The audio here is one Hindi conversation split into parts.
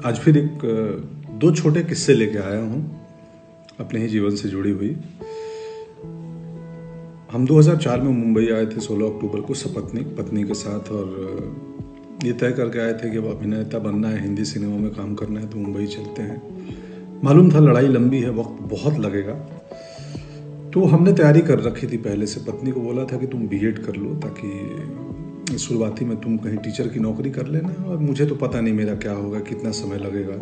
आज फिर एक दो छोटे किस्से लेके आया हूँ अपने ही जीवन से जुड़ी हुई। हम 2004 में मुंबई आए थे 16 अक्टूबर को सपत्नीक पत्नी के साथ, और ये तय करके आए थे कि अब अभिनेता बनना है, हिंदी सिनेमा में काम करना है तो मुंबई चलते हैं। मालूम था लड़ाई लंबी है, वक्त बहुत लगेगा, तो हमने तैयारी कर रखी थी पहले से। पत्नी को बोला था कि तुम बीएड कर लो ताकि शुरुआती में तुम कहीं टीचर की नौकरी कर लेना, और मुझे तो पता नहीं मेरा क्या होगा, कितना समय लगेगा,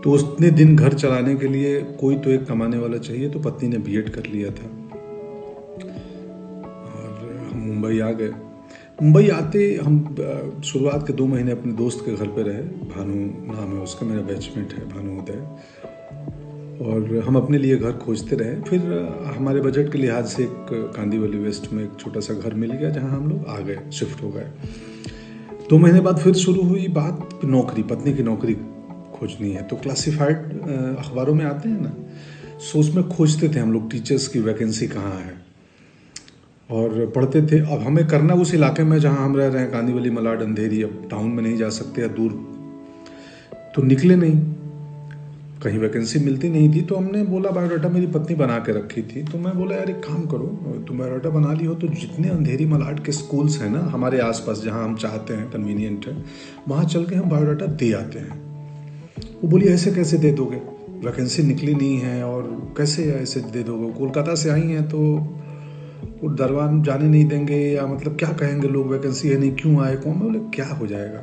तो उतने दिन घर चलाने के लिए कोई तो एक कमाने वाला चाहिए। तो पत्नी ने बीएड कर लिया था और हम मुंबई आ गए। मुंबई आते हम शुरुआत के 2 महीने अपने दोस्त के घर पे रहे। भानु नाम है उसका, मेरा बैचमेट है भानु उदय, और हम अपने लिए घर खोजते रहे। फिर हमारे बजट के लिहाज से एक कांदीवली वेस्ट में एक छोटा सा घर मिल गया जहां हम लोग आ गए, शिफ्ट हो गए। 2 महीने बाद फिर शुरू हुई बात नौकरी, पत्नी की नौकरी खोजनी है। तो क्लासिफाइड अखबारों में आते हैं ना, सो उसमें खोजते थे हम लोग टीचर्स की वैकेंसी कहाँ है, और पढ़ते थे। अब हमें करना उस इलाके में जहाँ हम रह रहे हैं, कांदीवली, मलाड, अंधेरी। अब टाउन में नहीं जा सकते या दूर, तो निकले नहीं, कहीं वैकेंसी मिलती नहीं थी। तो हमने बोला, बायोडाटा मेरी पत्नी बना के रखी थी, तो मैं बोला यार एक काम करो, तुम बायोडाटा बना ली हो तो जितने अंधेरी मलाड के स्कूल्स हैं ना हमारे आसपास जहाँ हम चाहते हैं, कन्वीनियंट है, वहाँ चल के हम बायोडाटा दे आते हैं। वो बोली ऐसे कैसे दे दोगे, वैकेंसी निकली नहीं है और कैसे ऐसे दे दोगे, कोलकाता से आई हैं तो वो दरबार जाने नहीं देंगे, या मतलब क्या कहेंगे लोग, वैकेंसी है नहीं, क्यों आए कौन। बोले क्या हो जाएगा,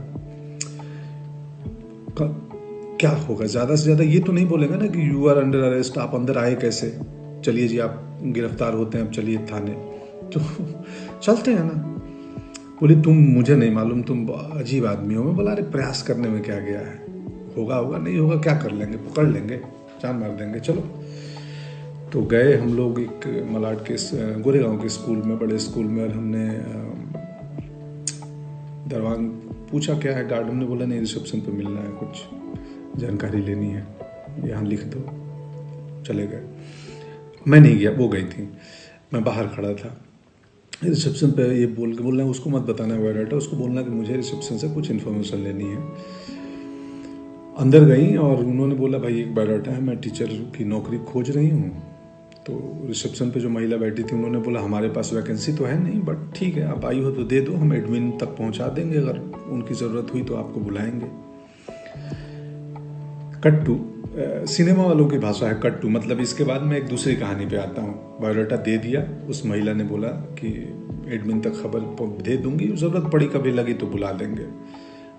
क्या होगा, ज़्यादा से ज़्यादा ये तो नहीं बोलेगा ना कि यू आर अंडर अरेस्ट, आप अंदर आए कैसे, चलिए जी आप गिरफ्तार होते हैं, अब चलिए थाने, तो चलते हैं ना। बोली तुम, मुझे नहीं मालूम, तुम अजीब आदमी हो। मैं बोला अरे प्रयास करने में क्या गया है, होगा होगा, नहीं होगा क्या कर लेंगे, पकड़ लेंगे, जान मार देंगे, चलो। तो गए हम लोग एक मलाड के गोरेगांव के स्कूल में, बड़े स्कूल में, और हमने दरवान पूछा क्या है, गार्ड ने बोला नहीं रिसेप्शन पे मिलना है, कुछ जानकारी लेनी है, यहाँ लिख दो। चले गए, मैं नहीं गया, वो गई थी, मैं बाहर खड़ा था। रिसेप्शन पे ये बोलना है, उसको मत बताना बायोडाटा, उसको बोलना कि मुझे रिसेप्शन से कुछ इन्फॉर्मेशन लेनी है। अंदर गई और उन्होंने बोला भाई एक बायोडाटा है, मैं टीचर की नौकरी खोज रही हूँ। तो रिसेप्शन पे जो महिला बैठी थी उन्होंने बोला हमारे पास वैकेंसी तो है नहीं, बट ठीक है आप आई हो तो दे दो, हम एडमिन तक पहुँचा देंगे, अगर उनकी ज़रूरत हुई तो आपको बुलाएंगे। कट्टू सिनेमा वालों की भाषा है कट्टू, मतलब इसके बाद मैं एक दूसरी कहानी पे आता हूँ। बायोडाटा दे दिया, उस महिला ने बोला कि एडमिन तक खबर दे दूंगी, ज़रूरत पड़ी कभी लगी तो बुला देंगे।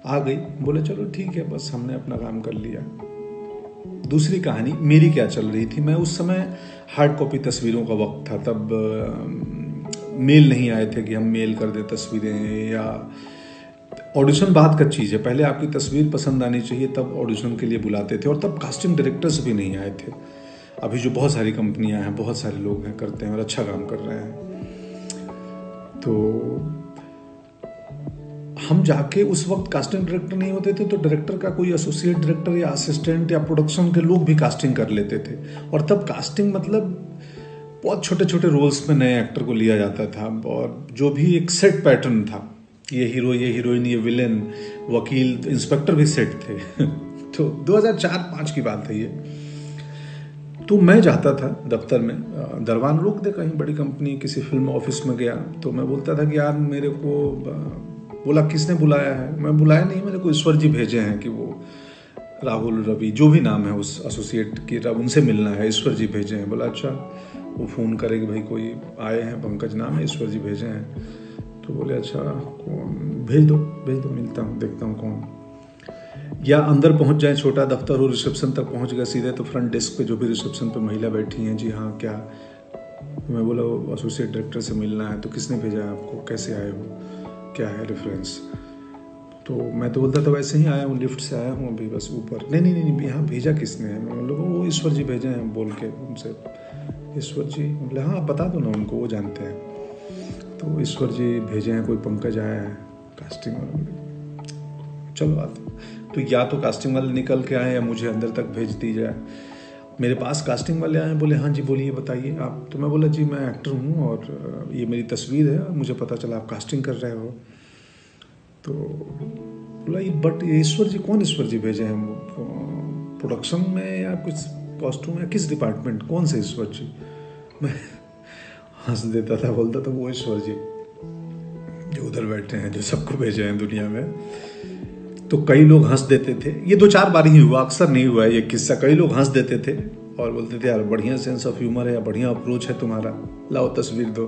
आ गई, बोले चलो ठीक है, बस हमने अपना काम कर लिया। दूसरी कहानी मेरी क्या चल रही थी, मैं उस समय हार्ड कॉपी तस्वीरों का वक्त था, तब मेल नहीं आए थे कि हम मेल कर दे तस्वीरें, या ऑडिशन बाद का चीज़ है, पहले आपकी तस्वीर पसंद आनी चाहिए तब ऑडिशन के लिए बुलाते थे, और तब कास्टिंग डायरेक्टर्स भी नहीं आए थे। अभी जो बहुत सारी कंपनियां हैं, बहुत सारे लोग हैं, करते हैं और अच्छा काम कर रहे हैं। तो हम जाके, उस वक्त कास्टिंग डायरेक्टर नहीं होते थे, तो डायरेक्टर का कोई एसोसिएट डायरेक्टर या असिस्टेंट या प्रोडक्शन के लोग भी कास्टिंग कर लेते थे। और तब कास्टिंग मतलब बहुत छोटे छोटे रोल्स में नए एक्टर को लिया जाता था, और जो भी एक सेट पैटर्न था, ये हीरो, ये हीरोइन, ये विलेन, वकील, इंस्पेक्टर भी सेट थे। तो 2004-5 की बात है ये। तो मैं जाता था दफ्तर में, दरवान रोक दे कहीं बड़ी कंपनी, किसी फिल्म ऑफिस में गया, तो मैं बोलता था कि यार मेरे को, बोला किसने बुलाया है, मैं बुलाया नहीं, मेरे को ईश्वर जी भेजे हैं कि वो राहुल, रवि, जो भी नाम है उस एसोसिएट की, उनसे मिलना है, ईश्वर जी भेजे हैं। बोला अच्छा। वो फ़ोन करे कि भाई कोई आए हैं, पंकज नाम है, ईश्वर जी भेजे हैं। तो बोले अच्छा कौन, भेज दो मिलता हूँ, देखता हूँ कौन। या अंदर पहुँच जाए, छोटा दफ्तर हो, रिसेप्शन तक पहुँच गए सीधे, तो फ्रंट डेस्क पे जो भी रिसेप्शन पे महिला बैठी हैं, जी हाँ क्या। मैं बोला एसोसिएट डायरेक्टर से मिलना है। तो किसने भेजा है आपको, कैसे आए हो, क्या है रेफरेंस। तो मैं तो बोलता था वैसे ही आया हूँ, लिफ्ट से आया हूँ अभी बस ऊपर। नहीं, यहाँ भेजा किसने है। मैं बोला वो ईश्वर जी भेजे हैं, बोल के उनसे। ईश्वर जी, बोले हाँ बता दो ना उनको, वो जानते हैं। तो ईश्वर जी भेजे हैं, कोई पंकज आया है कास्टिंग वाला। चलो आते, तो या तो कास्टिंग वाले निकल के आए या मुझे अंदर तक भेज दी जाए। मेरे पास कास्टिंग वाले आए, बोले हाँ जी बोलिए बताइए आप। तो मैं बोला जी मैं एक्टर हूँ और ये मेरी तस्वीर है, और मुझे पता चला आप कास्टिंग कर रहे हो। तो बोला बट ईश्वर जी, कौन ईश्वर जी भेजे हैं वो। प्रोडक्शन में या कुछ कॉस्ट्यूम या किस डिपार्टमेंट, कौन से ईश्वर जी? मैं हंस देता था, बोलता था वो ईश्वर जी जो उधर बैठे हैं, जो सबको भेजे हैं दुनिया में। तो कई लोग हंस देते थे। ये 2-4 बार ही हुआ, अक्सर नहीं हुआ है ये किस्सा। कई लोग हंस देते थे और बोलते थे यार बढ़िया सेंस ऑफ ह्यूमर है या बढ़िया अप्रोच है तुम्हारा, लाओ तस्वीर दो,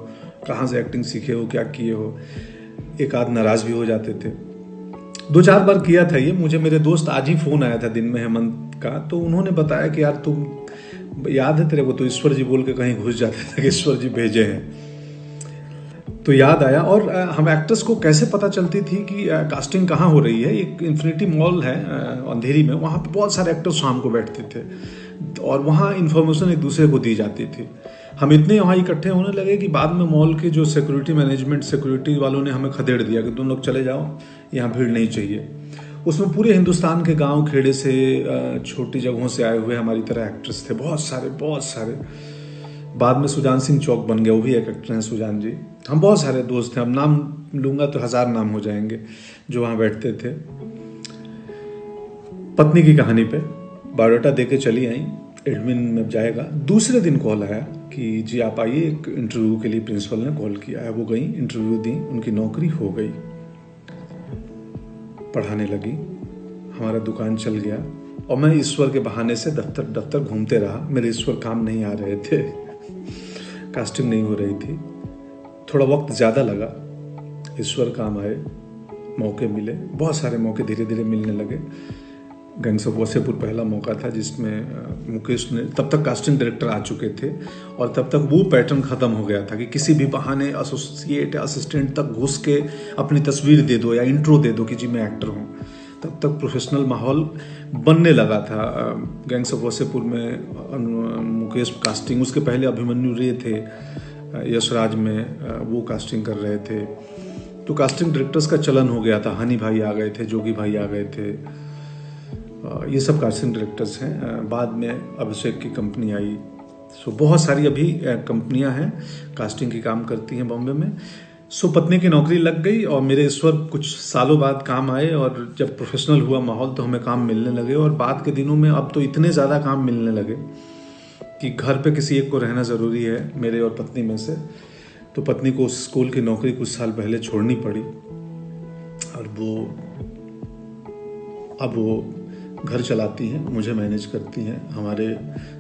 कहाँ से एक्टिंग सीखे हो, क्या किए हो। एक आध नाराज भी हो जाते थे। 2-4 बार किया था ये। मुझे मेरे दोस्त आज ही फोन आया था दिन में, हेमंत का, तो उन्होंने बताया कि यार तुम, याद है तेरे को, तो ईश्वर जी बोल के कहीं घुस जाते थे कि ईश्वर जी भेजे हैं। तो याद आया। और हम एक्टर्स को कैसे पता चलती थी कि कास्टिंग कहाँ हो रही है? एक इन्फिनिटी मॉल है अंधेरी में, वहाँ पे बहुत सारे एक्टर्स शाम को बैठते थे और वहाँ इन्फॉर्मेशन एक दूसरे को दी जाती थी। हम इतने वहाँ इकट्ठे होने लगे कि बाद में मॉल के जो सिक्योरिटी मैनेजमेंट, सिक्योरिटी वालों ने हमें खदेड़ दिया कि तुम लोग चले जाओ, यहाँ भीड़ नहीं चाहिए। उसमें पूरे हिंदुस्तान के गांव खेड़े से, छोटी जगहों से आए हुए हमारी तरह एक्टर्स थे, बहुत सारे। बाद में सुजान सिंह चौक बन गया, वो भी एक एक्टर हैं सुजान जी। हम बहुत सारे दोस्त हैं, अब नाम लूंगा तो 1000 नाम हो जाएंगे जो वहाँ बैठते थे। पत्नी की कहानी पे बायोडाटा दे के चली आई, एडमिन में जाएगा। दूसरे दिन कॉल आया कि जी आप आइए, एक इंटरव्यू के लिए प्रिंसिपल ने कॉल किया है। वो गई, इंटरव्यू दी, उनकी नौकरी हो गई, पढ़ाने लगी, हमारा दुकान चल गया। और मैं ईश्वर के बहाने से दफ्तर घूमते रहा। मेरे ईश्वर काम नहीं आ रहे थे, कास्टिंग नहीं हो रही थी, थोड़ा वक्त ज़्यादा लगा। ईश्वर काम आए, मौके मिले, बहुत सारे मौके धीरे धीरे मिलने लगे। गैंग्स ऑफ वासेपुर पहला मौका था जिसमें मुकेश ने, तब तक कास्टिंग डायरेक्टर आ चुके थे और तब तक वो पैटर्न ख़त्म हो गया था कि किसी भी बहाने एसोसिएट या असिस्टेंट तक घुस के अपनी तस्वीर दे दो या इंट्रो दे दो कि जी मैं एक्टर हूँ। तब तक प्रोफेशनल माहौल बनने लगा था। गैंग्स ऑफ वासेपुर में मुकेश कास्टिंग, उसके पहले अभिमन्यु रे थे यशराज में, वो कास्टिंग कर रहे थे। तो कास्टिंग डायरेक्टर्स का चलन हो गया था। हनी भाई आ गए थे, जोगी भाई आ गए थे, ये सब कास्टिंग डायरेक्टर्स हैं। बाद में अभिषेक की कंपनी आई। सो बहुत सारी अभी कंपनियां हैं कास्टिंग की काम करती हैं बॉम्बे में। सो पत्नी की नौकरी लग गई और मेरे ईश्वर कुछ सालों बाद काम आए और जब प्रोफेशनल हुआ माहौल तो हमें काम मिलने लगे। और बाद के दिनों में अब तो इतने ज़्यादा काम मिलने लगे कि घर पे किसी एक को रहना ज़रूरी है, मेरे और पत्नी में से। तो पत्नी को स्कूल की नौकरी कुछ साल पहले छोड़नी पड़ी और अब वो घर चलाती हैं, मुझे मैनेज करती हैं, हमारे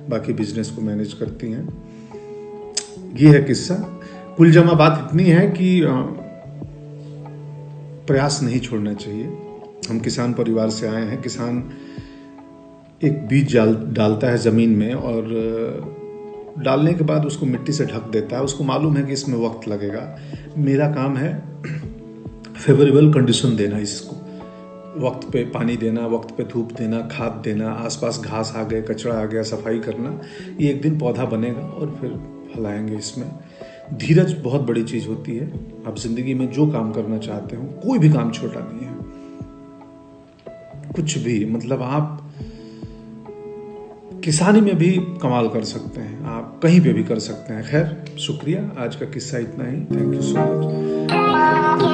बाकी बिजनेस को मैनेज करती हैं। ये है किस्सा। कुल जमा बात इतनी है कि प्रयास नहीं छोड़ना चाहिए। हम किसान परिवार से आए हैं। किसान एक बीज डालता है ज़मीन में और डालने के बाद उसको मिट्टी से ढक देता है। उसको मालूम है कि इसमें वक्त लगेगा। मेरा काम है फेवरेबल कंडीशन देना, इसको वक्त पे पानी देना, वक्त पे धूप देना, खाद देना, आसपास घास आ गए, कचरा आ गया, सफाई करना। ये एक दिन पौधा बनेगा और फिर फैलाएंगे। इसमें धीरज बहुत बड़ी चीज़ होती है। आप जिंदगी में जो काम करना चाहते हो, कोई भी काम छोटा नहीं है, कुछ भी, मतलब आप किसानी में भी कमाल कर सकते हैं, आप कहीं पे भी कर सकते हैं। खैर, शुक्रिया, आज का किस्सा इतना ही। Thank you so much.